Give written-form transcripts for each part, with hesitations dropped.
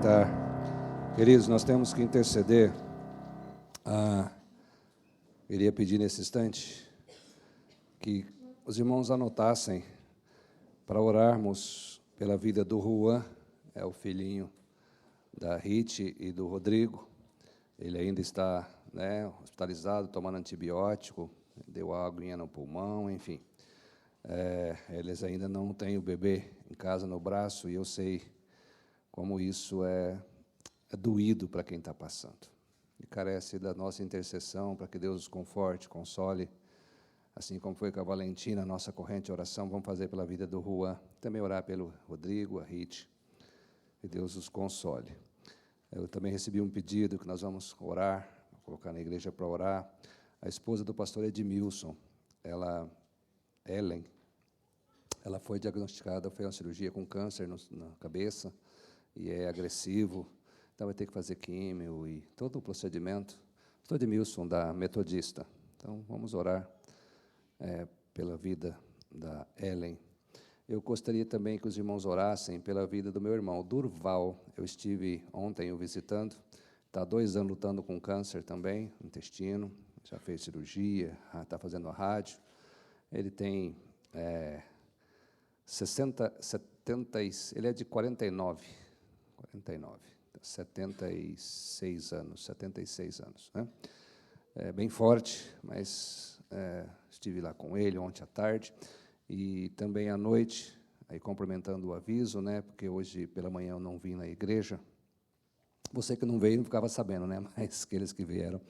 sentar. Queridos, nós temos que interceder. Queria pedir nesse instante que os irmãos anotassem para orarmos pela vida do Juan, é o filhinho da Rite e do Rodrigo. Ele ainda está, hospitalizado, tomando antibiótico, deu aguinha no pulmão, enfim. Eles ainda não têm o bebê em casa, no braço, e eu sei como isso é doído para quem está passando. E carece da nossa intercessão para que Deus os conforte, console, assim como foi com a Valentina, a nossa corrente de oração, vamos fazer pela vida do Juan, também orar pelo Rodrigo, a Rite, que Deus os console. Eu também recebi um pedido que nós vamos orar, vou colocar na igreja para orar, a esposa do pastor Edmilson, Ellen, ela foi diagnosticada, foi uma cirurgia com câncer na cabeça, e é agressivo, então vai ter que fazer químio e todo o procedimento. Pastor Edmilson, da Metodista. Então, vamos orar pela vida da Ellen. Eu gostaria também que os irmãos orassem pela vida do meu irmão, Durval. Eu estive ontem o visitando, está há 2 anos lutando com câncer também, intestino, já fez cirurgia, está fazendo a rádio. Ele tem ele é de 49, 76 anos, né? Bem forte, mas estive lá com ele ontem à tarde, e também à noite, aí complementando o aviso, né, porque hoje pela manhã eu não vim na igreja. Você que não veio não ficava sabendo, né, mas aqueles que vieram.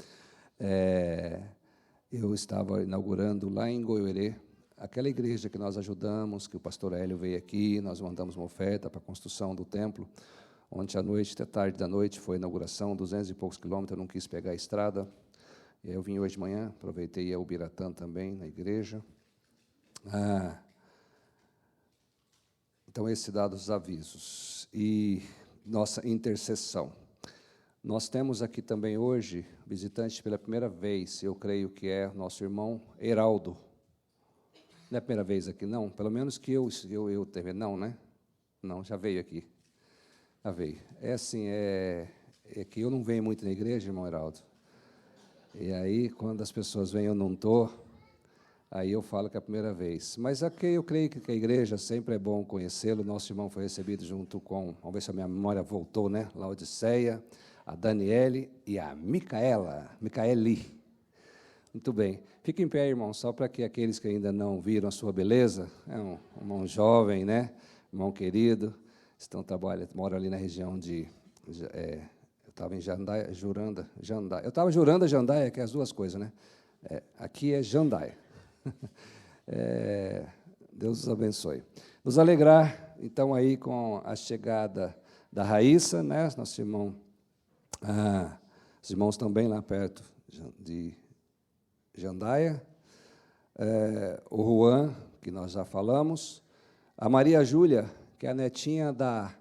Eu estava inaugurando lá em Goiorê, aquela igreja que nós ajudamos, que o pastor Hélio veio aqui, nós mandamos uma oferta para a construção do templo. Ontem à noite, até tarde da noite, foi a inauguração, 200 e poucos quilômetros, eu não quis pegar a estrada. E aí eu vim hoje de manhã, aproveitei e ia ao Ubiratã também, na igreja. Então, esses dados os avisos. E nossa intercessão. Nós temos aqui também hoje, visitante pela primeira vez, eu creio que é nosso irmão Heraldo. Não é a primeira vez aqui, não? Pelo menos que eu teve, não, né? Não, já veio aqui. Já veio. É assim, é que eu não venho muito na igreja, irmão Heraldo. E aí, quando as pessoas vêm, eu não estou, aí eu falo que é a primeira vez. Mas aqui eu creio que a igreja sempre é bom conhecê-lo. Nosso irmão foi recebido junto com, vamos ver se a minha memória voltou, né? Laodiceia, a Daniele e a Micaeli. Muito bem. Fique em pé, irmão, só para que aqueles que ainda não viram a sua beleza, é um irmão jovem, né? Irmão querido, mora ali na região de... eu estava em Juranda, Jandaia. Eu estava em Juranda, Jandaia, que é as duas coisas, né? Aqui é Jandaia. Deus os abençoe. Nos alegrar, então, aí com a chegada da Raíssa, né? Nosso irmão, os irmãos também lá perto de Jandaia, o Juan, que nós já falamos, a Maria Júlia, que é a netinha da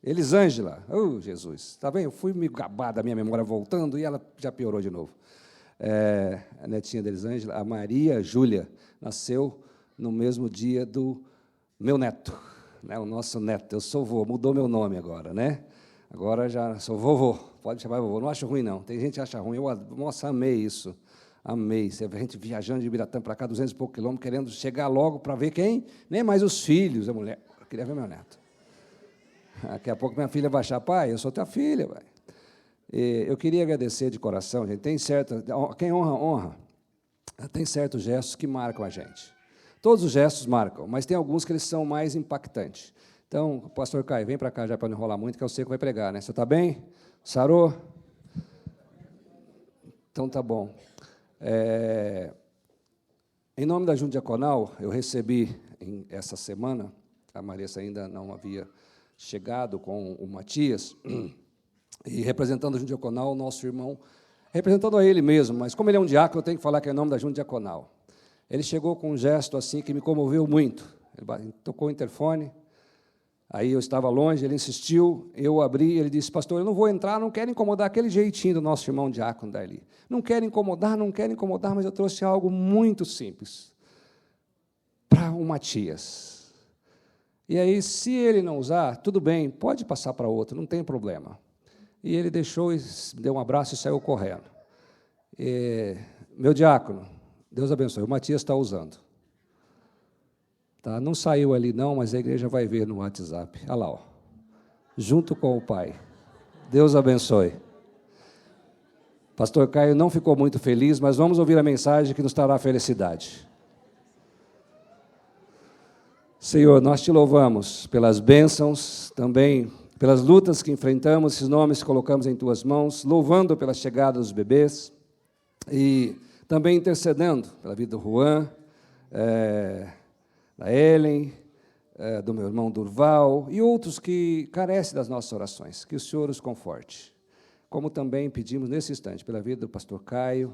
Elisângela. Oh, Jesus, está bem? Eu fui me gabar da minha memória voltando e ela já piorou de novo. A netinha da Elisângela, a Maria Júlia, nasceu no mesmo dia do meu neto, né, o nosso neto. Eu sou vô, mudou meu nome agora, né? Agora já sou vovô, pode chamar vovô. Não acho ruim, não. Tem gente que acha ruim. Nossa, amei isso. Amei. A gente viajando de Ibiratã para cá, 200 e poucos quilômetros, querendo chegar logo para ver quem? Nem mais os filhos, a mulher. Eu queria ver meu neto. Daqui a pouco minha filha vai achar, pai, eu sou tua filha, pai. Eu queria agradecer de coração, gente. Quem honra, honra. Tem certos gestos que marcam a gente. Todos os gestos marcam, mas tem alguns que eles são mais impactantes. Então, pastor Caio, vem para cá já para não enrolar muito, que eu sei que vai pregar, né? Você está bem? Sarou? Então, tá bom. Em nome da Junta Diaconal, eu recebi essa semana, a Marissa ainda não havia chegado com o Matias, e representando a Junta Diaconal, o nosso irmão, representando a ele mesmo, mas como ele é um diácono, eu tenho que falar que é em nome da Junta Diaconal. Ele chegou com um gesto assim que me comoveu muito. Ele tocou o interfone. Aí eu estava longe, ele insistiu, eu abri, ele disse, pastor, eu não vou entrar, não quero incomodar aquele jeitinho do nosso irmão diácono dali. Não quero incomodar, mas eu trouxe algo muito simples para o Matias. E aí, se ele não usar, tudo bem, pode passar para outro, não tem problema. E ele deixou, deu um abraço e saiu correndo. Meu diácono, Deus abençoe, o Matias está usando. Tá? Não saiu ali não, mas a igreja vai ver no WhatsApp. Olha lá, ó. Junto com o pai. Deus abençoe. Pastor Caio não ficou muito feliz, mas vamos ouvir a mensagem que nos trará felicidade. Senhor, nós te louvamos pelas bênçãos, também pelas lutas que enfrentamos, esses nomes que colocamos em tuas mãos, louvando pela chegada dos bebês e também intercedendo pela vida do Juan, da Ellen, do meu irmão Durval e outros que carecem das nossas orações, que o Senhor os conforte. Como também pedimos nesse instante pela vida do pastor Caio,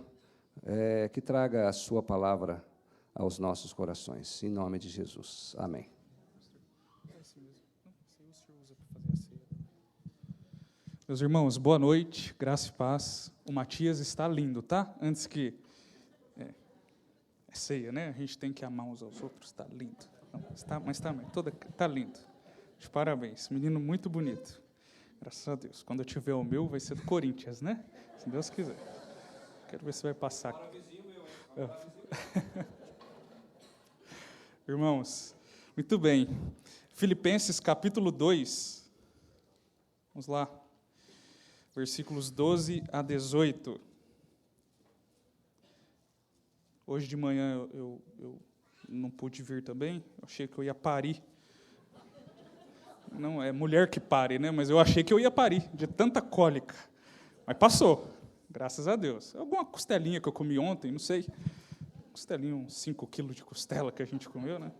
que traga a sua palavra aos nossos corações, em nome de Jesus. Amém. Meus irmãos, boa noite, graça e paz. O Matias está lindo, tá? Antes que... É ceia, né? A gente tem que amar uns aos outros, está lindo. Não, mas também, está lindo. De parabéns, menino muito bonito. Graças a Deus. Quando eu tiver o meu, vai ser do Corinthians, né? Se Deus quiser. Quero ver se vai passar. Irmãos, muito bem. Filipenses capítulo 2. Vamos lá. Versículos 12 a 18. Hoje de manhã eu não pude vir também. Eu achei que eu ia parir. Não é mulher que pare, né? Mas eu achei que eu ia parir, de tanta cólica. Mas passou, graças a Deus. Alguma costelinha que eu comi ontem, não sei. Costelinha, uns 5 quilos de costela que a gente comeu, né?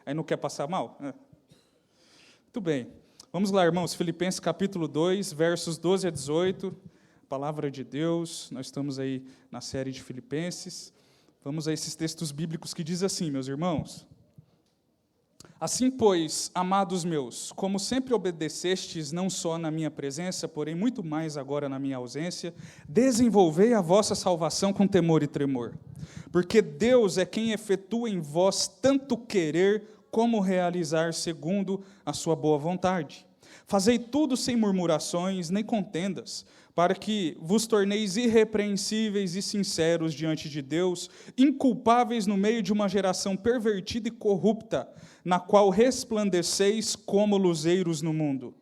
Aí não quer passar mal? Muito bem. Vamos lá, irmãos. Filipenses capítulo 2, versos 12 a 18. Palavra de Deus. Nós estamos aí na série de Filipenses. Vamos a esses textos bíblicos que diz assim, meus irmãos. Assim, pois, amados meus, como sempre obedecestes, não só na minha presença, porém muito mais agora na minha ausência, desenvolvei a vossa salvação com temor e tremor. Porque Deus é quem efetua em vós tanto querer como realizar segundo a sua boa vontade. Fazei tudo sem murmurações nem contendas, para que vos torneis irrepreensíveis e sinceros diante de Deus, inculpáveis no meio de uma geração pervertida e corrupta, na qual resplandeceis como luzeiros no mundo,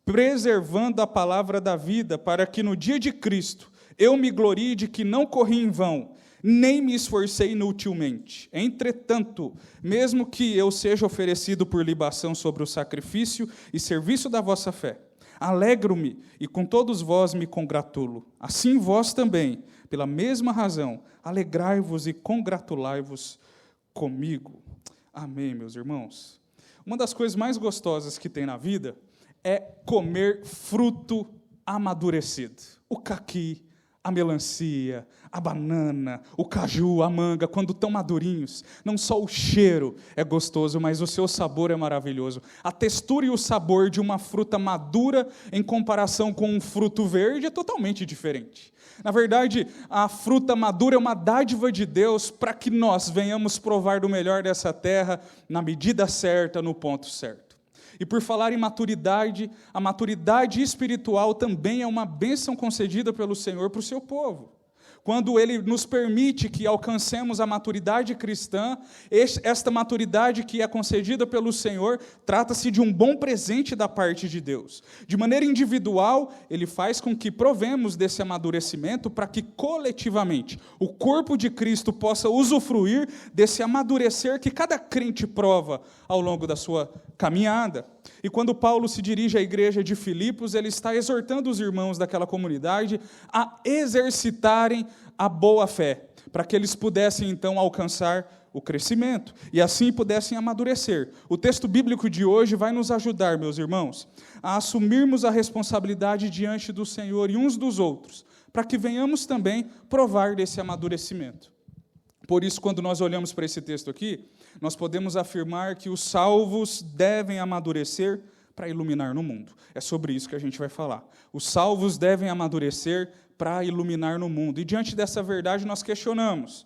preservando a palavra da vida, para que no dia de Cristo eu me glorie de que não corri em vão, nem me esforcei inutilmente. Entretanto, mesmo que eu seja oferecido por libação sobre o sacrifício e serviço da vossa fé, alegro-me e com todos vós me congratulo. Assim vós também, pela mesma razão, alegrai-vos e congratulai-vos comigo. Amém, meus irmãos. Uma das coisas mais gostosas que tem na vida é comer fruto amadurecido. O caqui, a melancia, a banana, o caju, a manga, quando estão madurinhos, não só o cheiro é gostoso, mas o seu sabor é maravilhoso. A textura e o sabor de uma fruta madura em comparação com um fruto verde é totalmente diferente. Na verdade, a fruta madura é uma dádiva de Deus para que nós venhamos provar do melhor dessa terra na medida certa, no ponto certo. E por falar em maturidade, a maturidade espiritual também é uma bênção concedida pelo Senhor para o seu povo. Quando Ele nos permite que alcancemos a maturidade cristã, esta maturidade que é concedida pelo Senhor, trata-se de um bom presente da parte de Deus. De maneira individual, Ele faz com que provemos desse amadurecimento para que coletivamente o corpo de Cristo possa usufruir desse amadurecer que cada crente prova ao longo da sua caminhada. E quando Paulo se dirige à igreja de Filipos, ele está exortando os irmãos daquela comunidade a exercitarem a boa fé, para que eles pudessem então alcançar o crescimento e assim pudessem amadurecer. O texto bíblico de hoje vai nos ajudar, meus irmãos, a assumirmos a responsabilidade diante do Senhor e uns dos outros, para que venhamos também provar desse amadurecimento. Por isso, quando nós olhamos para esse texto aqui, nós podemos afirmar que os salvos devem amadurecer para iluminar no mundo. É sobre isso que a gente vai falar. Os salvos devem amadurecer para iluminar no mundo. E diante dessa verdade nós questionamos,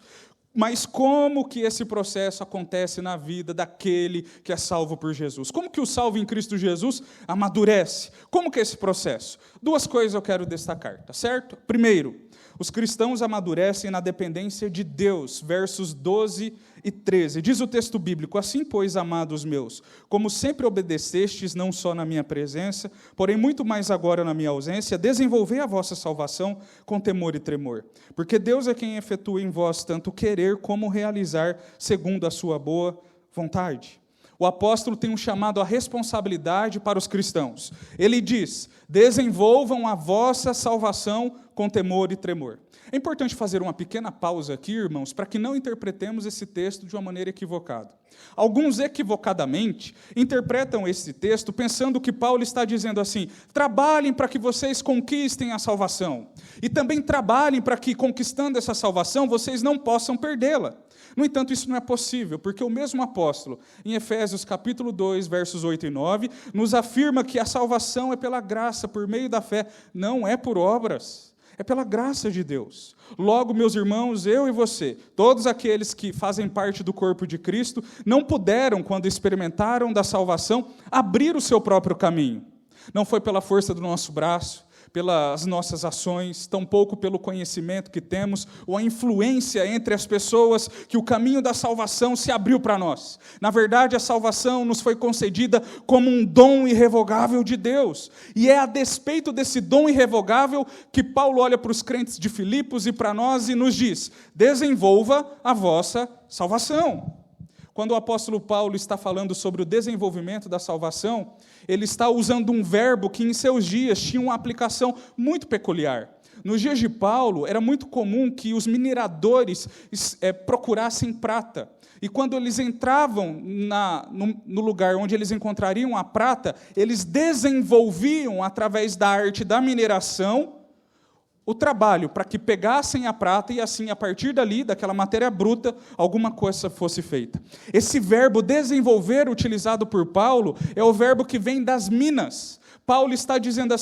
Mas como que esse processo acontece na vida daquele que é salvo por Jesus? Como que o salvo em Cristo Jesus amadurece? Como que é esse processo? 2 coisas eu quero destacar, tá certo? Primeiro, os cristãos amadurecem na dependência de Deus, versos 12 e 13. Diz o texto bíblico: assim, pois, amados meus, como sempre obedecestes, não só na minha presença, porém muito mais agora na minha ausência, desenvolvei a vossa salvação com temor e tremor. Porque Deus é quem efetua em vós tanto querer como realizar, segundo a sua boa vontade. O apóstolo tem um chamado à responsabilidade para os cristãos. Ele diz: desenvolvam a vossa salvação com temor e tremor. É importante fazer uma pequena pausa aqui, irmãos, para que não interpretemos esse texto de uma maneira equivocada. Alguns, equivocadamente, interpretam esse texto pensando que Paulo está dizendo assim: trabalhem para que vocês conquistem a salvação. E também trabalhem para que, conquistando essa salvação, vocês não possam perdê-la. No entanto, isso não é possível, porque o mesmo apóstolo, em Efésios capítulo 2, versos 8 e 9, nos afirma que a salvação é pela graça, por meio da fé, não é por obras, é pela graça de Deus. Logo, meus irmãos, eu e você, todos aqueles que fazem parte do corpo de Cristo, não puderam, quando experimentaram da salvação, abrir o seu próprio caminho. Não foi pela força do nosso braço, pelas nossas ações, tampouco pelo conhecimento que temos, ou a influência entre as pessoas, que o caminho da salvação se abriu para nós. Na verdade, a salvação nos foi concedida como um dom irrevogável de Deus. E é a despeito desse dom irrevogável que Paulo olha para os crentes de Filipos e para nós e nos diz: desenvolva a vossa salvação. Quando o apóstolo Paulo está falando sobre o desenvolvimento da salvação, ele está usando um verbo que em seus dias tinha uma aplicação muito peculiar. Nos dias de Paulo, era muito comum que os mineradores procurassem prata. E quando eles entravam no lugar onde eles encontrariam a prata, eles desenvolviam, através da arte da mineração, o trabalho para que pegassem a prata e assim, a partir dali, daquela matéria bruta, alguma coisa fosse feita. Esse verbo desenvolver, utilizado por Paulo, é o verbo que vem das minas. Paulo está dizendo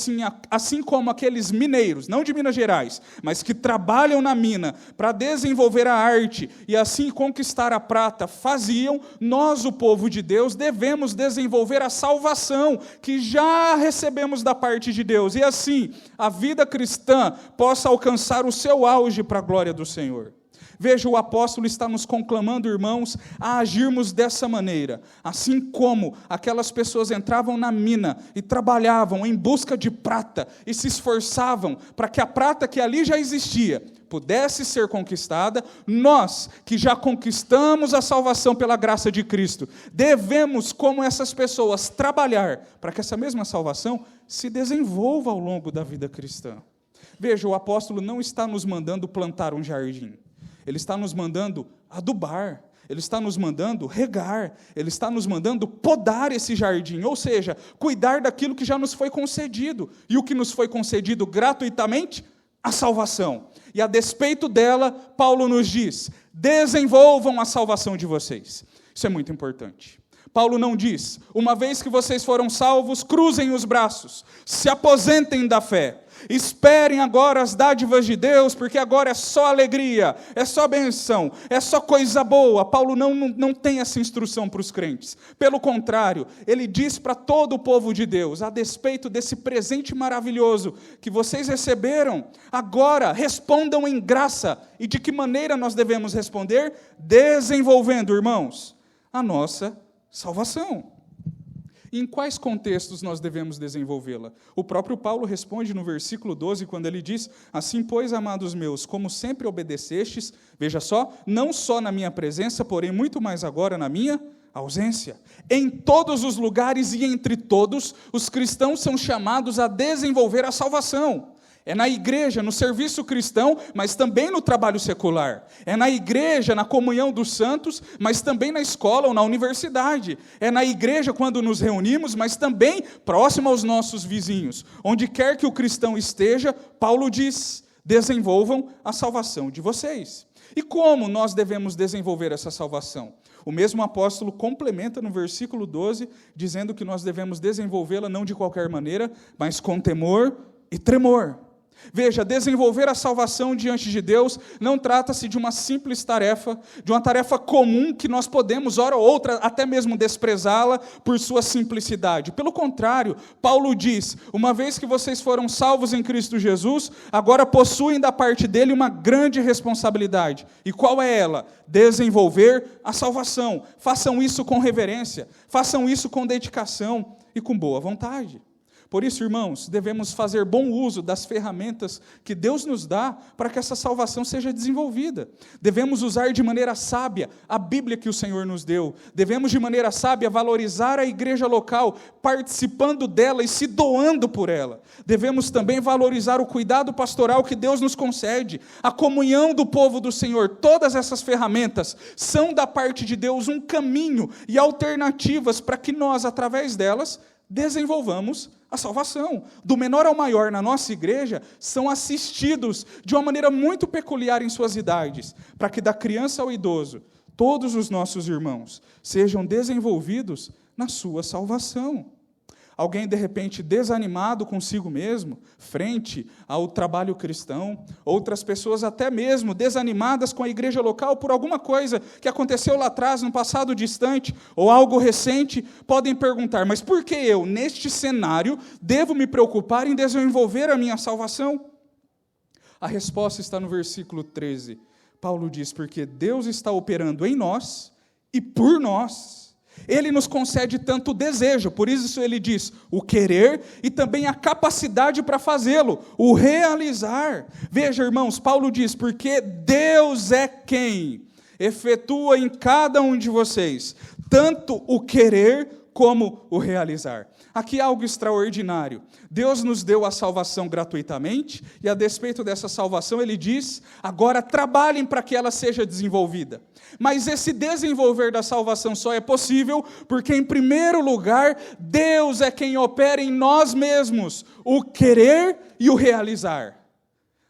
assim como aqueles mineiros, não de Minas Gerais, mas que trabalham na mina para desenvolver a arte e assim conquistar a prata, faziam, nós, o povo de Deus, devemos desenvolver a salvação que já recebemos da parte de Deus. E assim, a vida cristã possa alcançar o seu auge para a glória do Senhor. Veja, o apóstolo está nos conclamando, irmãos, a agirmos dessa maneira. Assim como aquelas pessoas entravam na mina e trabalhavam em busca de prata e se esforçavam para que a prata que ali já existia pudesse ser conquistada, nós, que já conquistamos a salvação pela graça de Cristo, devemos, como essas pessoas, trabalhar para que essa mesma salvação se desenvolva ao longo da vida cristã. Veja, o apóstolo não está nos mandando plantar um jardim. Ele está nos mandando adubar, Ele está nos mandando regar, Ele está nos mandando podar esse jardim, ou seja, cuidar daquilo que já nos foi concedido. E o que nos foi concedido gratuitamente? A salvação. E a despeito dela, Paulo nos diz: desenvolvam a salvação de vocês. Isso é muito importante. Paulo não diz: uma vez que vocês foram salvos, cruzem os braços, se aposentem da fé. Esperem agora as dádivas de Deus, porque agora é só alegria, é só benção, é só coisa boa. Paulo não tem essa instrução para os crentes. Pelo contrário, ele diz para todo o povo de Deus: a despeito desse presente maravilhoso que vocês receberam, agora respondam em graça. E de que maneira nós devemos responder? Desenvolvendo, irmãos, a nossa salvação. Em quais contextos nós devemos desenvolvê-la? O próprio Paulo responde no versículo 12, quando ele diz: assim, pois, amados meus, como sempre obedecestes, veja só, não só na minha presença, porém muito mais agora na minha ausência. Em todos os lugares e entre todos, os cristãos são chamados a desenvolver a salvação. É na igreja, no serviço cristão, mas também no trabalho secular. É na igreja, na comunhão dos santos, mas também na escola ou na universidade. É na igreja quando nos reunimos, mas também próximo aos nossos vizinhos. Onde quer que o cristão esteja, Paulo diz: desenvolvam a salvação de vocês. E como nós devemos desenvolver essa salvação? O mesmo apóstolo complementa no versículo 12, dizendo que nós devemos desenvolvê-la não de qualquer maneira, mas com temor e tremor. Veja, desenvolver a salvação diante de Deus não trata-se de uma simples tarefa, de uma tarefa comum que nós podemos, hora ou outra, até mesmo desprezá-la por sua simplicidade. Pelo contrário, Paulo diz, uma vez que vocês foram salvos em Cristo Jesus, agora possuem da parte dele uma grande responsabilidade. E qual é ela? Desenvolver a salvação. Façam isso com reverência, façam isso com dedicação e com boa vontade. Por isso, irmãos, devemos fazer bom uso das ferramentas que Deus nos dá para que essa salvação seja desenvolvida. Devemos usar de maneira sábia a Bíblia que o Senhor nos deu. Devemos, de maneira sábia, valorizar a igreja local, participando dela e se doando por ela. Devemos também valorizar o cuidado pastoral que Deus nos concede, a comunhão do povo do Senhor. Todas essas ferramentas são da parte de Deus um caminho e alternativas para que nós, através delas, desenvolvamos a salvação. Do menor ao maior na nossa igreja, são assistidos de uma maneira muito peculiar em suas idades, para que da criança ao idoso, todos os nossos irmãos sejam desenvolvidos na sua salvação. Alguém, de repente, desanimado consigo mesmo, frente ao trabalho cristão, outras pessoas até mesmo desanimadas com a igreja local por alguma coisa que aconteceu lá atrás, no passado distante, ou algo recente, podem perguntar, mas por que eu, neste cenário, devo me preocupar em desenvolver a minha salvação? A resposta está no versículo 13. Paulo diz, porque Deus está operando em nós e por nós. Ele nos concede tanto desejo, por isso ele diz o querer e também a capacidade para fazê-lo, o realizar. Veja, irmãos, Paulo diz, porque Deus é quem efetua em cada um de vocês tanto o querer como o realizar. Aqui há algo extraordinário. Deus nos deu a salvação gratuitamente, e a despeito dessa salvação, ele diz, agora trabalhem para que ela seja desenvolvida. Mas esse desenvolver da salvação só é possível porque, em primeiro lugar, Deus é quem opera em nós mesmos o querer e o realizar.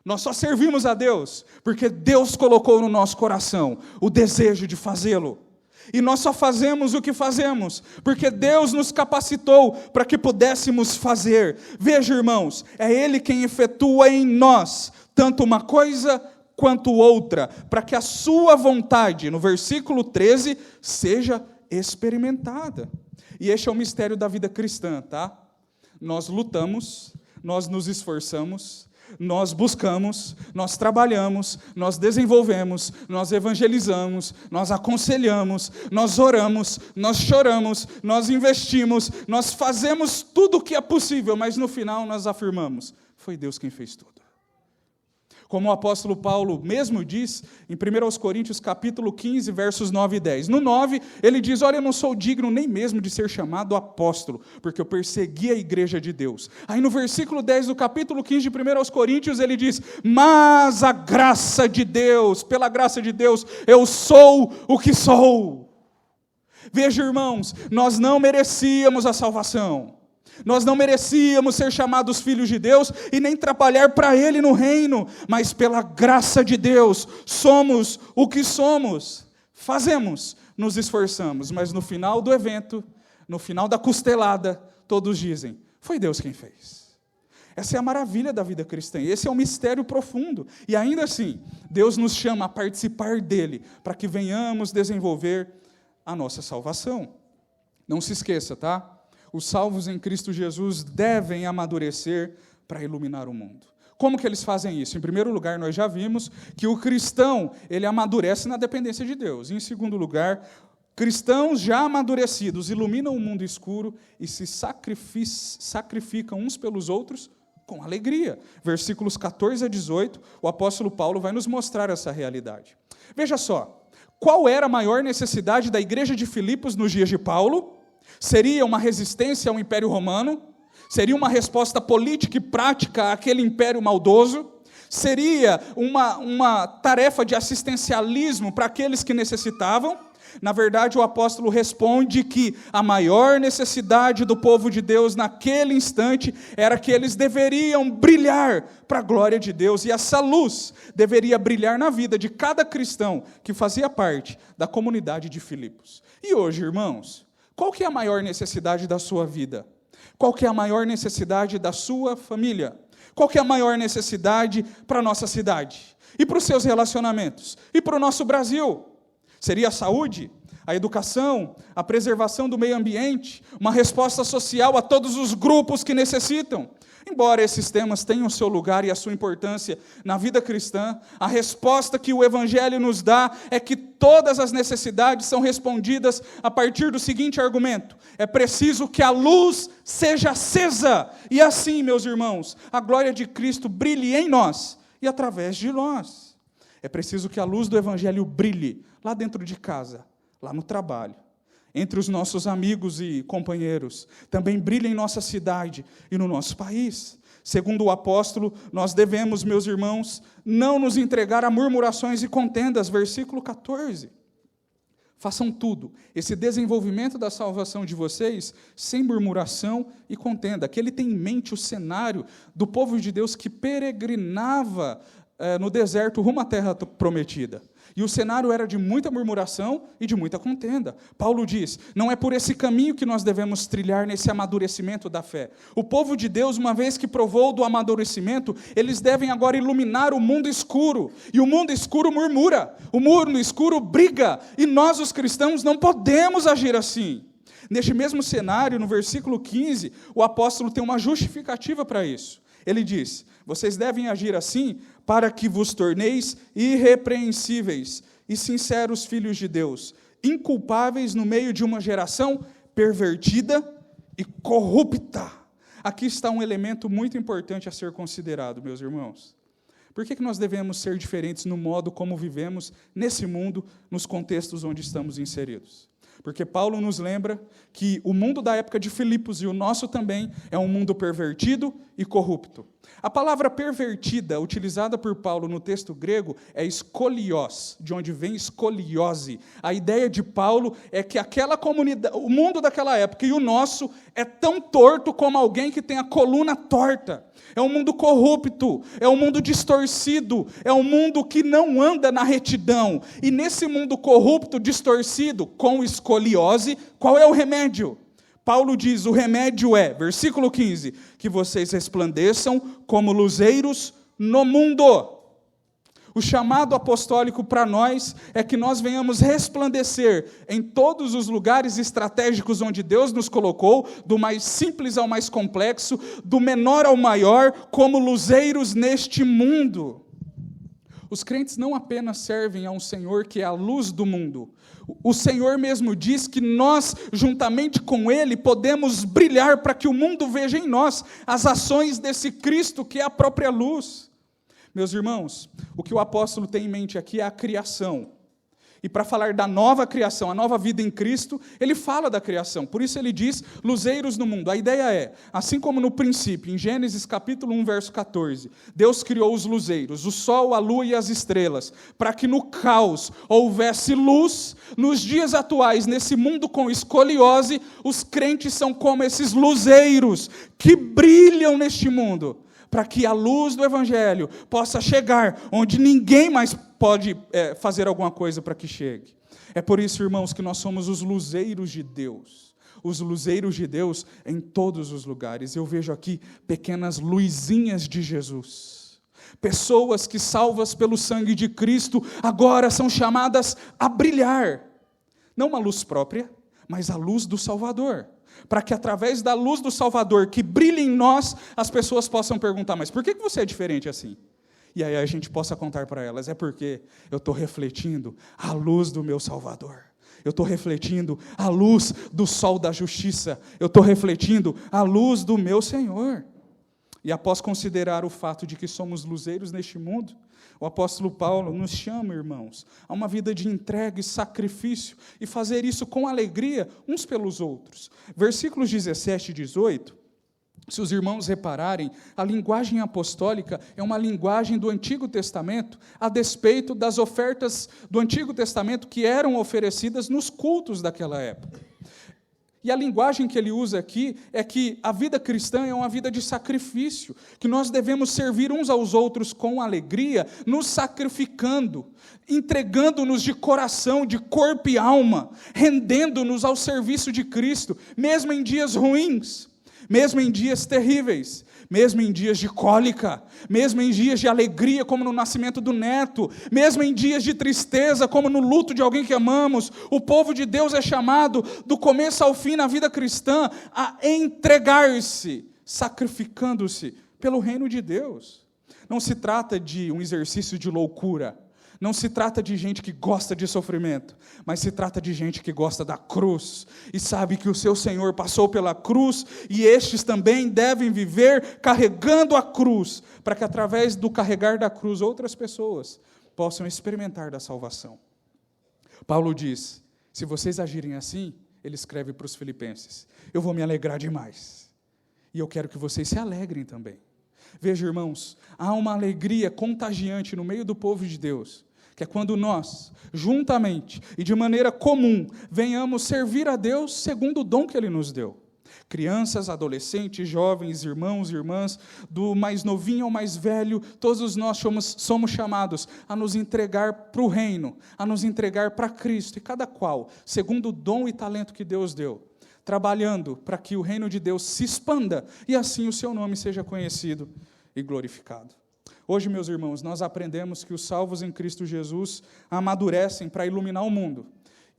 Nós só servimos a Deus porque Deus colocou no nosso coração o desejo de fazê-lo. E nós só fazemos o que fazemos porque Deus nos capacitou para que pudéssemos fazer. Veja, irmãos, é Ele quem efetua em nós tanto uma coisa quanto outra, para que a sua vontade, no versículo 13, seja experimentada. E este é o mistério da vida cristã, tá? Nós lutamos, nós nos esforçamos, nós buscamos, nós trabalhamos, nós desenvolvemos, nós evangelizamos, nós aconselhamos, nós oramos, nós choramos, nós investimos, nós fazemos tudo o que é possível, mas no final nós afirmamos, foi Deus quem fez tudo. Como o apóstolo Paulo mesmo diz, em 1 Coríntios capítulo 15, versos 9 e 10. No 9, ele diz, olha, eu não sou digno nem mesmo de ser chamado apóstolo, porque eu persegui a igreja de Deus. Aí no versículo 10 do capítulo 15 de 1 Coríntios, ele diz, mas a graça de Deus, pela graça de Deus, eu sou o que sou. Veja, irmãos, nós não merecíamos a salvação. Nós não merecíamos ser chamados filhos de Deus e nem trabalhar para Ele no reino, mas pela graça de Deus somos o que somos. Fazemos, nos esforçamos, mas no final do evento, no final da costelada, todos dizem, foi Deus quem fez. Essa é a maravilha da vida cristã, esse é um mistério profundo. E ainda assim, Deus nos chama a participar dele, para que venhamos desenvolver a nossa salvação. Não se esqueça, tá? Os salvos em Cristo Jesus devem amadurecer para iluminar o mundo. Como que eles fazem isso? Em primeiro lugar, nós já vimos que o cristão, ele amadurece na dependência de Deus. Em segundo lugar, cristãos já amadurecidos iluminam o mundo escuro e se sacrificam uns pelos outros com alegria. Versículos 14 a 18, o apóstolo Paulo vai nos mostrar essa realidade. Veja só, qual era a maior necessidade da igreja de Filipos nos dias de Paulo? Seria uma resistência ao Império Romano? Seria uma resposta política e prática àquele império maldoso? Seria uma tarefa de assistencialismo para aqueles que necessitavam? Na verdade, o apóstolo responde que a maior necessidade do povo de Deus naquele instante era que eles deveriam brilhar para a glória de Deus, e essa luz deveria brilhar na vida de cada cristão que fazia parte da comunidade de Filipos. E hoje, irmãos, qual que é a maior necessidade da sua vida? Qual que é a maior necessidade da sua família? Qual que é a maior necessidade para a nossa cidade? E para os seus relacionamentos? E para o nosso Brasil? Seria a saúde? A educação? A preservação do meio ambiente? Uma resposta social a todos os grupos que necessitam? Embora esses temas tenham o seu lugar e a sua importância na vida cristã, a resposta que o Evangelho nos dá é que todas as necessidades são respondidas a partir do seguinte argumento: é preciso que a luz seja acesa, e assim, meus irmãos, a glória de Cristo brilhe em nós e através de nós. É preciso que a luz do Evangelho brilhe lá dentro de casa, lá no trabalho, entre os nossos amigos e companheiros, também brilha em nossa cidade e no nosso país. Segundo o apóstolo, nós devemos, meus irmãos, não nos entregar a murmurações e contendas, versículo 14. Façam tudo, esse desenvolvimento da salvação de vocês, sem murmuração e contenda, que ele tem em mente o cenário do povo de Deus que peregrinava no deserto rumo à terra prometida. E o cenário era de muita murmuração e de muita contenda. Paulo diz, não é por esse caminho que nós devemos trilhar nesse amadurecimento da fé. O povo de Deus, uma vez que provou do amadurecimento, eles devem agora iluminar o mundo escuro. E o mundo escuro murmura, o mundo escuro briga, e nós, os cristãos, não podemos agir assim. Neste mesmo cenário, no versículo 15, o apóstolo tem uma justificativa para isso. Ele diz, vocês devem agir assim para que vos torneis irrepreensíveis e sinceros filhos de Deus, inculpáveis no meio de uma geração pervertida e corrupta. Aqui está um elemento muito importante a ser considerado, meus irmãos. Por que nós devemos ser diferentes no modo como vivemos nesse mundo, nos contextos onde estamos inseridos? Porque Paulo nos lembra que o mundo da época de Filipos e o nosso também é um mundo pervertido e corrupto. A palavra pervertida, utilizada por Paulo no texto grego, é skolios, de onde vem escoliose. A ideia de Paulo é que aquela comunidade, o mundo daquela época e o nosso é tão torto como alguém que tem a coluna torta. É um mundo corrupto, é um mundo distorcido, é um mundo que não anda na retidão. E nesse mundo corrupto, distorcido, com escoliose, qual é o remédio? Paulo diz, o remédio é, versículo 15, que vocês resplandeçam como luzeiros no mundo. O chamado apostólico para nós é que nós venhamos resplandecer em todos os lugares estratégicos onde Deus nos colocou, do mais simples ao mais complexo, do menor ao maior, como luzeiros neste mundo. Os crentes não apenas servem a um Senhor que é a luz do mundo. O Senhor mesmo diz que nós, juntamente com Ele, podemos brilhar para que o mundo veja em nós as ações desse Cristo que é a própria luz. Meus irmãos, o que o apóstolo tem em mente aqui é a criação. E para falar da nova criação, a nova vida em Cristo, ele fala da criação. Por isso ele diz, luzeiros no mundo. A ideia é, assim como no princípio, em Gênesis capítulo 1, verso 14, Deus criou os luzeiros, o sol, a lua e as estrelas, para que no caos houvesse luz. Nos dias atuais, nesse mundo com escoliose, os crentes são como esses luzeiros que brilham neste mundo, para que a luz do Evangelho possa chegar onde ninguém mais pode fazer alguma coisa para que chegue. É por isso, irmãos, que nós somos os luzeiros de Deus. Os luzeiros de Deus em todos os lugares. Eu vejo aqui pequenas luzinhas de Jesus. Pessoas que, salvas pelo sangue de Cristo, agora são chamadas a brilhar. Não uma luz própria, mas a luz do Salvador. Para que através da luz do Salvador que brilha em nós, as pessoas possam perguntar, mas por que você é diferente assim? E aí a gente possa contar para elas, é porque eu estou refletindo a luz do meu Salvador. Eu estou refletindo a luz do sol da justiça. Eu estou refletindo a luz do meu Senhor. E após considerar o fato de que somos luzeiros neste mundo, o apóstolo Paulo nos chama, irmãos, a uma vida de entrega e sacrifício, e fazer isso com alegria uns pelos outros. Versículos 17 e 18, se os irmãos repararem, a linguagem apostólica é uma linguagem do Antigo Testamento, a despeito das ofertas do Antigo Testamento que eram oferecidas nos cultos daquela época. E a linguagem que ele usa aqui é que a vida cristã é uma vida de sacrifício, que nós devemos servir uns aos outros com alegria, nos sacrificando, entregando-nos de coração, de corpo e alma, rendendo-nos ao serviço de Cristo, mesmo em dias ruins, mesmo em dias terríveis, mesmo em dias de cólica, mesmo em dias de alegria, como no nascimento do neto, mesmo em dias de tristeza, como no luto de alguém que amamos, o povo de Deus é chamado, do começo ao fim na vida cristã, a entregar-se, sacrificando-se pelo reino de Deus. Não se trata de um exercício de loucura, não se trata de gente que gosta de sofrimento, mas se trata de gente que gosta da cruz e sabe que o seu Senhor passou pela cruz e estes também devem viver carregando a cruz, para que através do carregar da cruz outras pessoas possam experimentar da salvação. Paulo diz, se vocês agirem assim, ele escreve para os filipenses, eu vou me alegrar demais e eu quero que vocês se alegrem também. Veja, irmãos, há uma alegria contagiante no meio do povo de Deus, que é quando nós, juntamente e de maneira comum, venhamos servir a Deus segundo o dom que Ele nos deu. Crianças, adolescentes, jovens, irmãos e irmãs, do mais novinho ao mais velho, todos nós somos chamados a nos entregar para o reino, a nos entregar para Cristo, e cada qual, segundo o dom e talento que Deus deu, trabalhando para que o reino de Deus se expanda e assim o seu nome seja conhecido e glorificado. Hoje, meus irmãos, nós aprendemos que os salvos em Cristo Jesus amadurecem para iluminar o mundo.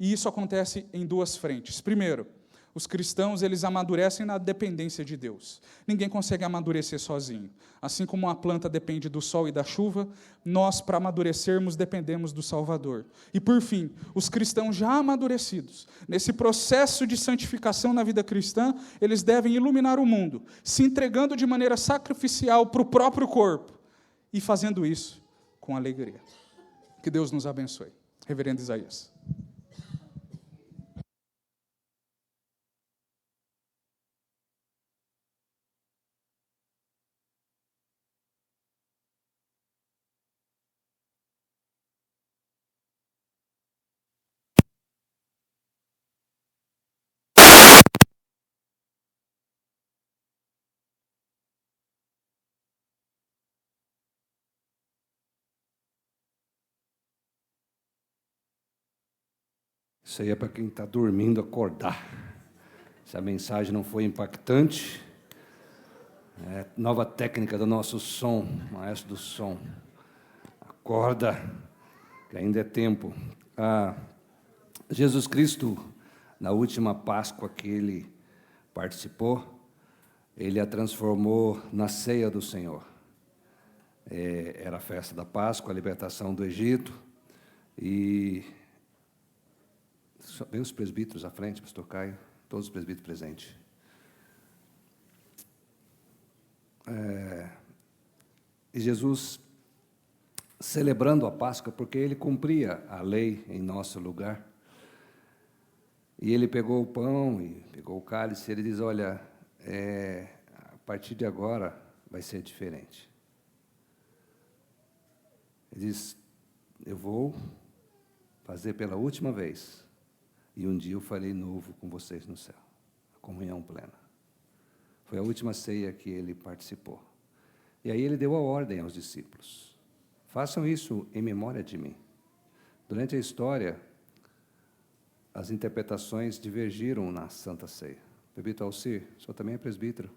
E isso acontece em duas frentes. Primeiro, os cristãos, eles amadurecem na dependência de Deus. Ninguém consegue amadurecer sozinho. Assim como uma planta depende do sol e da chuva, nós, para amadurecermos, dependemos do Salvador. E, por fim, os cristãos já amadurecidos, nesse processo de santificação na vida cristã, eles devem iluminar o mundo, se entregando de maneira sacrificial para o próprio corpo, e fazendo isso com alegria. Que Deus nos abençoe. Reverendo Isaías. Isso aí é para quem está dormindo acordar. Se a mensagem não foi impactante, nova técnica do nosso som, maestro do som. Acorda, que ainda é tempo. Jesus Cristo, na última Páscoa que ele participou, ele a transformou na ceia do Senhor. Era a festa da Páscoa, a libertação do Egito, e vem os presbíteros à frente, pastor Caio, todos os presbíteros presentes. E Jesus, celebrando a Páscoa, porque ele cumpria a lei em nosso lugar, e ele pegou o pão e pegou o cálice, e ele diz, olha, a partir de agora vai ser diferente. Ele diz, eu vou fazer pela última vez, e um dia eu farei novo com vocês no céu, a comunhão plena. Foi a última ceia que ele participou. E aí ele deu a ordem aos discípulos, façam isso em memória de mim. Durante a história, as interpretações divergiram na Santa Ceia. Presbítero Alcir, o senhor também é presbítero?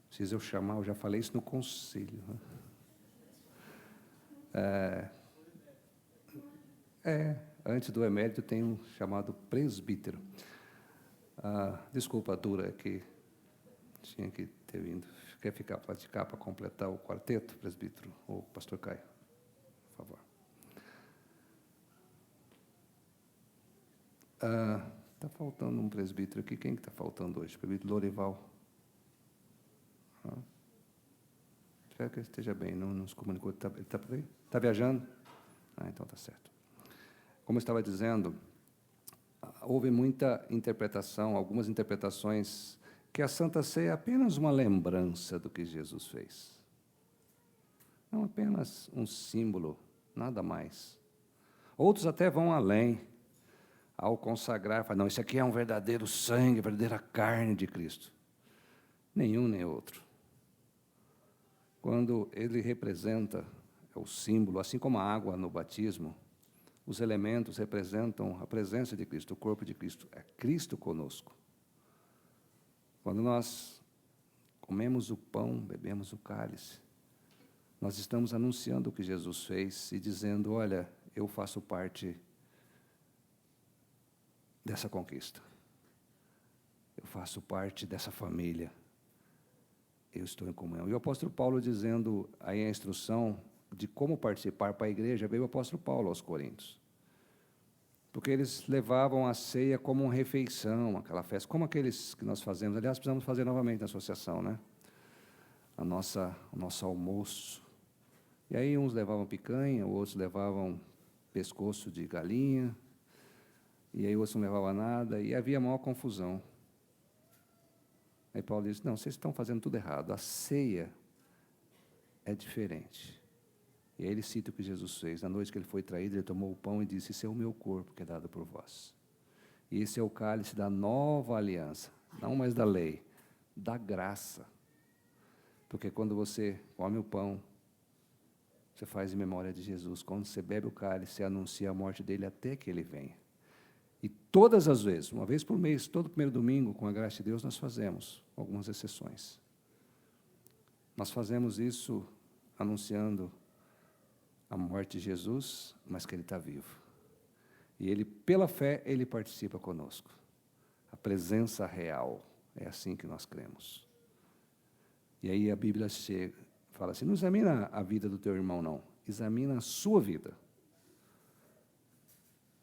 Preciso eu chamar, eu já falei isso no conselho. Antes do emérito tem um chamado presbítero. Desculpa a dura que tinha que ter vindo. Quer platicar para completar o quarteto, presbítero? Ou pastor Caio, por favor. Está faltando um presbítero aqui. Quem que está faltando hoje? Presbítero Lorival. Espero que ele esteja bem. Não nos comunicou. Ele está por aí? Está viajando? Então está certo. Como eu estava dizendo, houve muita interpretação, algumas interpretações, que a Santa Ceia é apenas uma lembrança do que Jesus fez. Não apenas um símbolo, nada mais. Outros até vão além, ao consagrar, falam, não, isso aqui é um verdadeiro sangue, verdadeira carne de Cristo. Nenhum nem outro. Quando ele representa o símbolo, assim como a água no batismo, os elementos representam a presença de Cristo, o corpo de Cristo. É Cristo conosco. Quando nós comemos o pão, bebemos o cálice, nós estamos anunciando o que Jesus fez e dizendo, olha, eu faço parte dessa conquista. Eu faço parte dessa família. Eu estou em comunhão. E o apóstolo Paulo dizendo aí a instrução de como participar para a igreja, veio o apóstolo Paulo aos Coríntios. Porque eles levavam a ceia como uma refeição, aquela festa, como aqueles que nós fazemos. Aliás, precisamos fazer novamente na associação, né? O nosso almoço. E aí uns levavam picanha, outros levavam pescoço de galinha, e aí outros não levavam nada, e havia maior confusão. Aí Paulo disse, não, vocês estão fazendo tudo errado, a ceia é diferente. E aí ele cita o que Jesus fez. Na noite que ele foi traído, ele tomou o pão e disse, esse é o meu corpo que é dado por vós. E esse é o cálice da nova aliança, não mais da lei, da graça. Porque quando você come o pão, você faz em memória de Jesus. Quando você bebe o cálice, você anuncia a morte dele até que ele venha. E todas as vezes, uma vez por mês, todo primeiro domingo, com a graça de Deus, nós fazemos, algumas exceções. Nós fazemos isso anunciando a morte de Jesus, mas que ele está vivo. E ele, pela fé, ele participa conosco. A presença real, é assim que nós cremos. E aí a Bíblia chega, fala assim, não examina a vida do teu irmão, não. Examina a sua vida.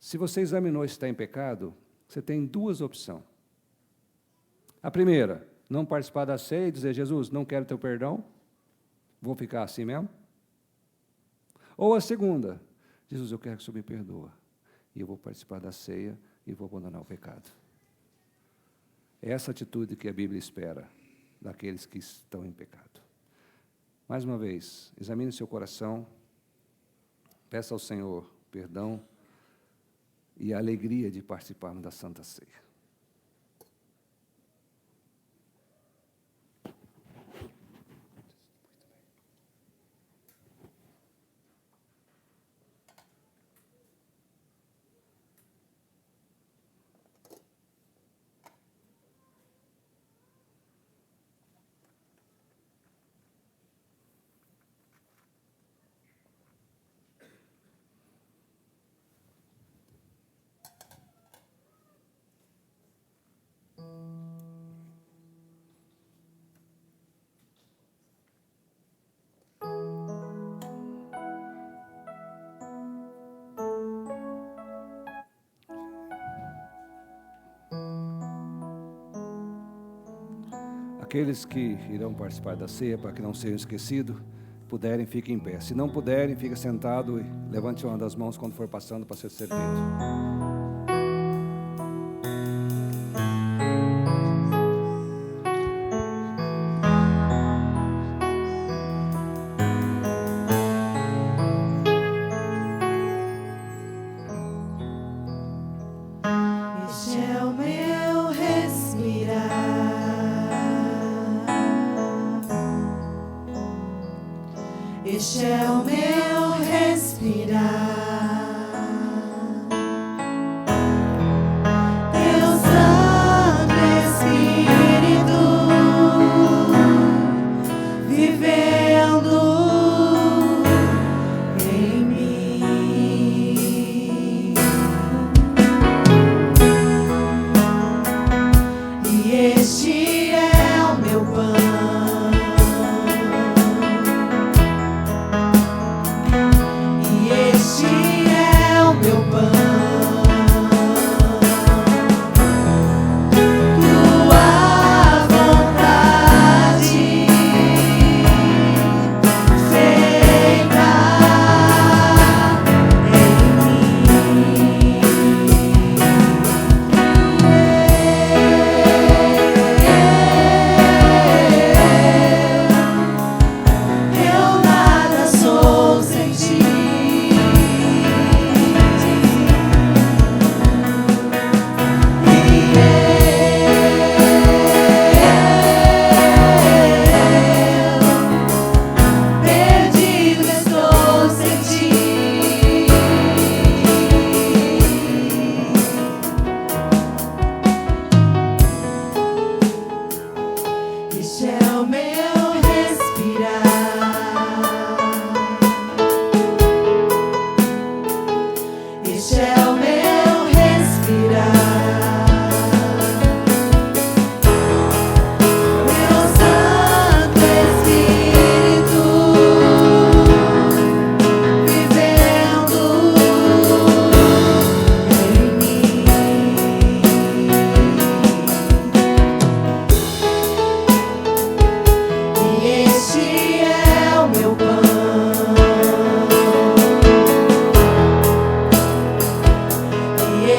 Se você examinou se está em pecado, você tem duas opções. A primeira, não participar da ceia e dizer, Jesus, não quero teu perdão, vou ficar assim mesmo. Ou a segunda, Jesus, eu quero que o Senhor me perdoa, e eu vou participar da ceia e vou abandonar o pecado. É essa atitude que a Bíblia espera daqueles que estão em pecado. Mais uma vez, examine seu coração, peça ao Senhor perdão e a alegria de participarmos da Santa Ceia. Aqueles que irão participar da ceia, para que não sejam esquecidos, puderem, fiquem em pé. Se não puderem, fique sentado e levante uma das mãos quando for passando para ser servido. Este é o meu respirar. Este é o meu respirar. Teu Santo Espírito vivendo em mim. E este é o meu pão. Este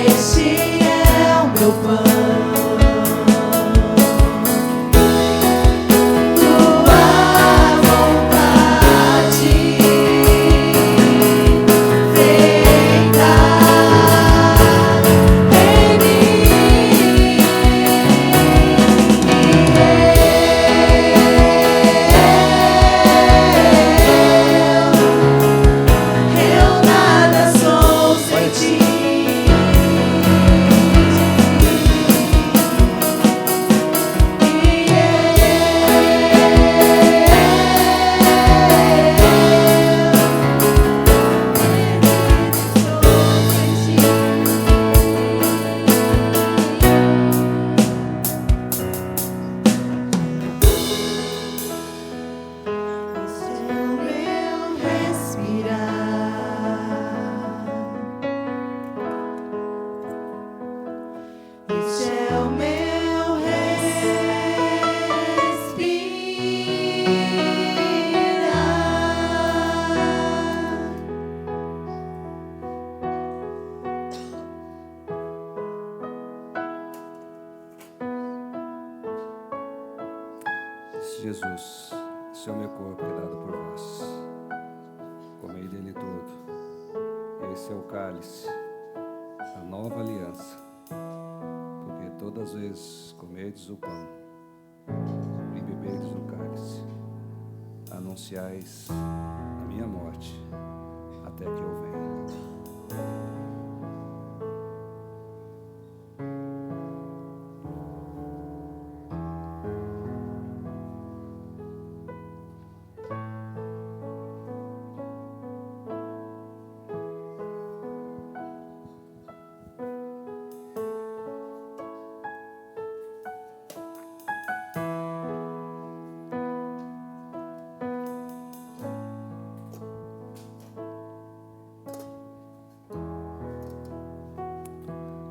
este é o meu pão. Jesus, esse é o meu corpo que é dado por vós. Comei dele todo. Esse é o cálice, a nova aliança. Porque todas as vezes comerdes o pão e beberdes o cálice, anunciais a minha morte até que eu venha.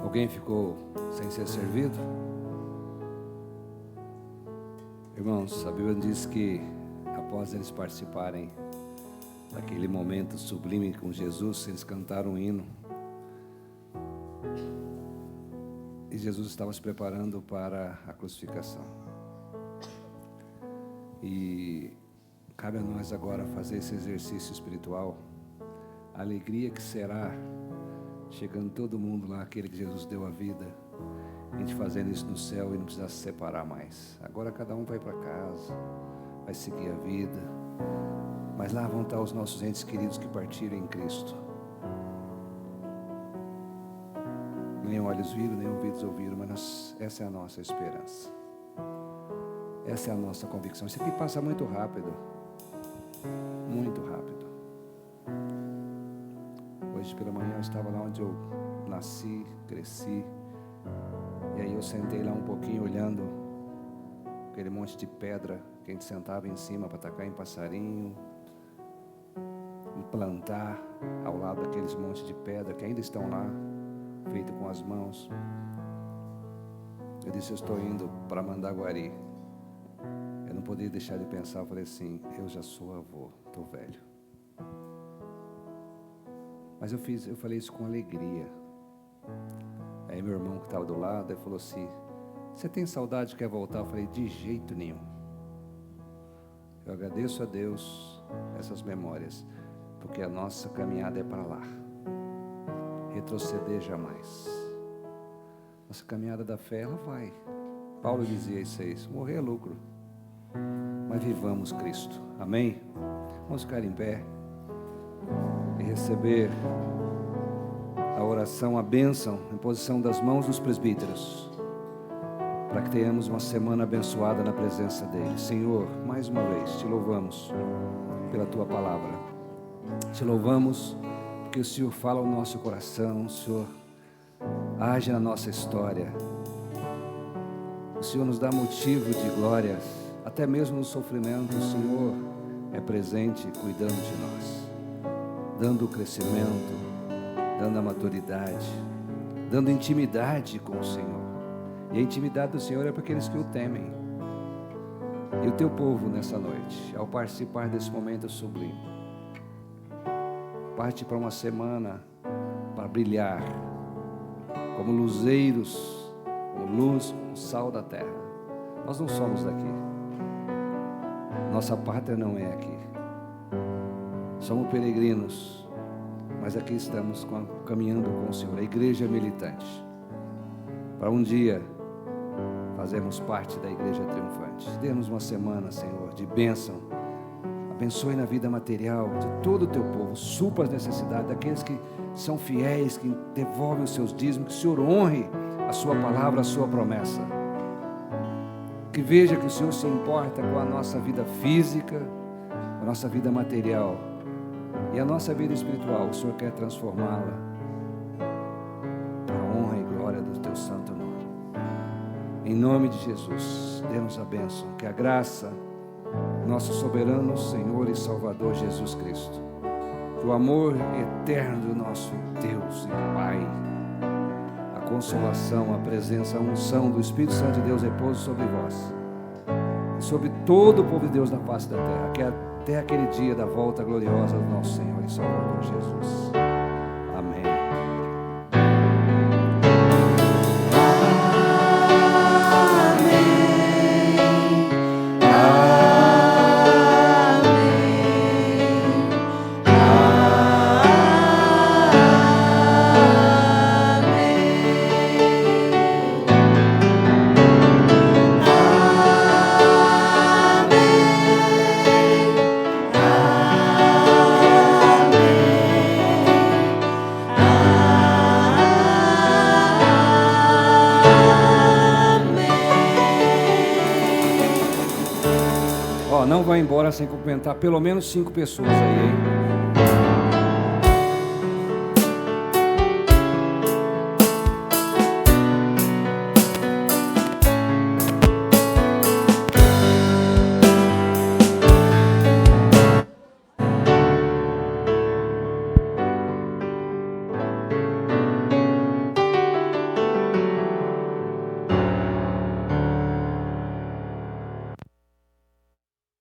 Alguém ficou sem ser servido? Irmãos, a Bíblia diz que após eles participarem daquele momento sublime com Jesus, eles cantaram um hino. E Jesus estava se preparando para a crucificação. E cabe a nós agora fazer esse exercício espiritual. A alegria que será chegando todo mundo lá, aquele que Jesus deu a vida, a gente fazendo isso no céu e não precisa se separar mais. Agora cada um vai para casa, vai seguir a vida, mas lá vão estar os nossos entes queridos que partiram em Cristo. Nem olhos viram, nem ouvidos ouviram, mas essa é a nossa esperança. Essa é a nossa convicção. Isso aqui passa muito rápido, muito rápido. Hoje pela manhã eu estava lá onde eu nasci, cresci. E aí eu sentei lá um pouquinho olhando aquele monte de pedra que a gente sentava em cima para atacar em passarinho, e plantar ao lado daqueles montes de pedra que ainda estão lá, feito com as mãos. Eu disse, eu estou indo para Mandaguari. Eu não podia deixar de pensar, eu falei assim, eu já sou avô, estou velho. Mas eu falei isso com alegria. Aí meu irmão que estava do lado, ele falou assim, você tem saudade, quer voltar? Eu falei, de jeito nenhum. Eu agradeço a Deus essas memórias, porque a nossa caminhada é para lá. Retroceder jamais. Nossa caminhada da fé, ela vai. Paulo dizia isso, morrer é lucro. Mas vivamos Cristo. Amém? Vamos ficar em pé e receber a oração, a bênção, a imposição das mãos dos presbíteros, para que tenhamos uma semana abençoada na presença dele. Senhor, mais uma vez, te louvamos pela tua palavra. Te louvamos porque o Senhor fala ao nosso coração, o Senhor age na nossa história. O Senhor nos dá motivo de glória, até mesmo no sofrimento. O Senhor é presente cuidando de nós, dando o crescimento, dando a maturidade, dando intimidade com o Senhor. E a intimidade do Senhor é para aqueles que o temem. E o teu povo nessa noite, ao participar desse momento sublime, parte para uma semana para brilhar, como luzeiros, como luz, como sal da terra. Nós não somos daqui. Nossa pátria não é aqui. Somos peregrinos, mas aqui estamos caminhando com o Senhor. A igreja é militante, para um dia fazermos parte da igreja triunfante. Dê-nos uma semana, Senhor, de bênção. Abençoe na vida material de todo o teu povo. Supra as necessidades daqueles que são fiéis, que devolvem os seus dízimos. Que o Senhor honre a sua palavra, a sua promessa. Que veja que o Senhor se importa com a nossa vida física, a nossa vida material e a nossa vida espiritual. O Senhor quer transformá-la para a honra e glória do teu santo nome. Em nome de Jesus, dê-nos a bênção. Que a graça, nosso soberano Senhor e Salvador Jesus Cristo, que o amor eterno do nosso Deus e Pai, a consolação, a presença, a unção do Espírito Santo de Deus repouso sobre vós e sobre todo o povo de Deus na face da terra, que até aquele dia da volta gloriosa do nosso Senhor e Salvador Jesus. Amém. Não vai embora sem cumprimentar pelo menos 5 pessoas aí, hein?